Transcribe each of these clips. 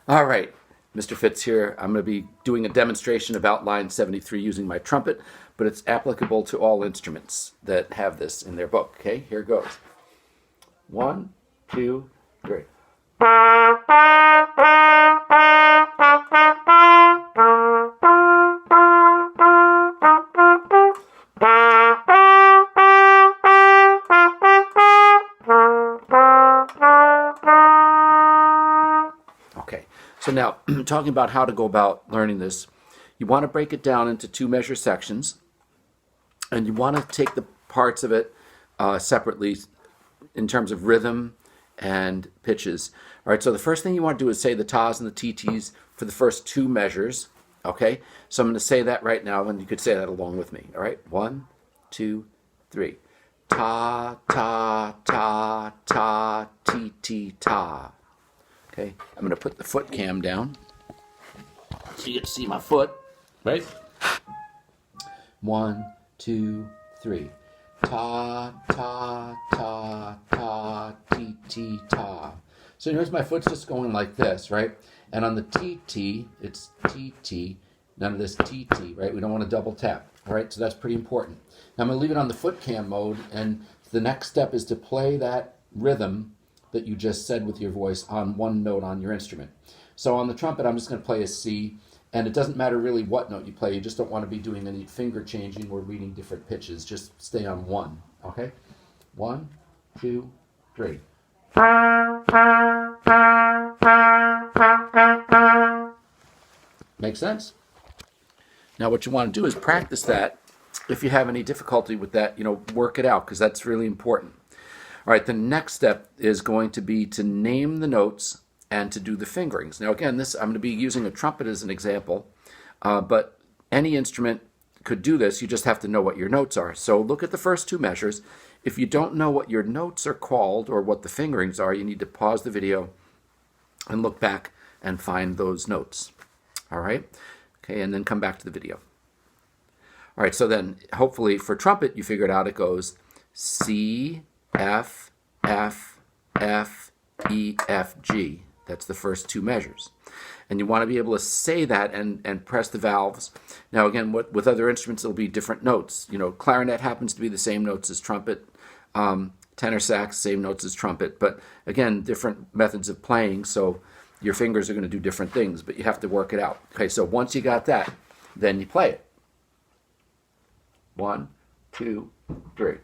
All right, Mr. Fitz here. I'm going to be doing a demonstration of outline 73 using my trumpet, but it's applicable to all instruments that have this in their book. Okay, here goes. 1, 2, 3. Okay, so now talking about how to go about learning this, you want to break it down into 2-measure sections, and you want to take the parts of it separately in terms of rhythm and pitches. All right, so the first thing you want to do is say the tas and the tts for the first 2 measures. Okay, so I'm going to say that right now, and you could say that along with me. All right, 1, 2, 3. Ta, ta, ta, ta, ti, ti, ta. Okay, I'm going to put the foot cam down so you get to see my foot. Right? 1, 2, 3. Ta, ta, ta, ta, ti, ti, ta. So notice my foot's just going like this, right? And on the TT, it's TT, none of this TT, right? We don't want to double tap, all right? So that's pretty important. Now I'm going to leave it on the foot cam mode, and the next step is to play that rhythm that you just said with your voice on one note on your instrument. So on the trumpet, I'm just going to play a C, and it doesn't matter really what note you play. You just don't want to be doing any finger changing or reading different pitches. Just stay on one, okay? 1, 2, 3. Make sense? Now what you want to do is practice that. If you have any difficulty with that, work it out, because that's really important. All right, the next step is going to be to name the notes and to do the fingerings. Now again, I'm going to be using a trumpet as an example, but any instrument could do this. You just have to know what your notes are. So look at the first 2 measures. If you don't know what your notes are called or what the fingerings are, you need to pause the video and look back and find those notes. All right? Okay, and then come back to the video. All right, so then hopefully for trumpet you figured out it goes C, F, F, F, E, F, G. That's the first 2 measures. And you want to be able to say that and press the valves. Now again, with other instruments it'll be different notes. Clarinet happens to be the same notes as trumpet. Tenor sax, same notes as trumpet. But again, different methods of playing, so your fingers are going to do different things, but you have to work it out. Okay, so once you got that, then you play it. 1, 2, 3.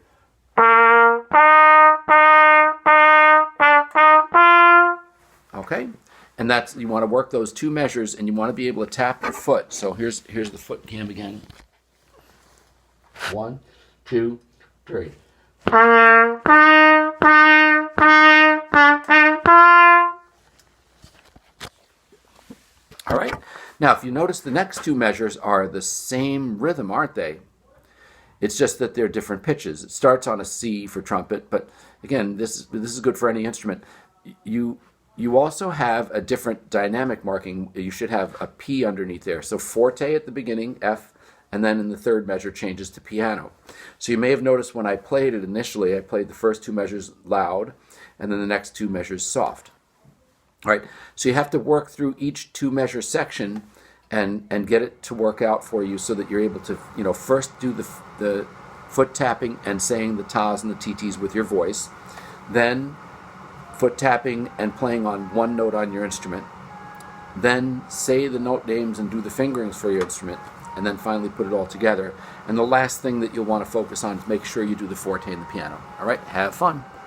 Okay, and you want to work those 2 measures, and you want to be able to tap your foot. So here's the foot cam again. 1, 2, 3. All right. Now, if you notice, the next 2 measures are the same rhythm, aren't they? It's just that they're different pitches. It starts on a C for trumpet, but again, this is good for any instrument. You also have a different dynamic marking. You should have a P underneath there. So forte at the beginning, F, and then in the 3rd measure changes to piano. So you may have noticed when I played it initially, I played the first 2 measures loud, and then the next 2 measures soft. All right, so you have to work through each 2-measure section and get it to work out for you so that you're able to, first do the foot tapping and saying the tas and the tts with your voice, then foot tapping and playing on one note on your instrument, then say the note names and do the fingerings for your instrument, and then finally put it all together. And the last thing that you'll want to focus on is make sure you do the forte and the piano. All right, have fun.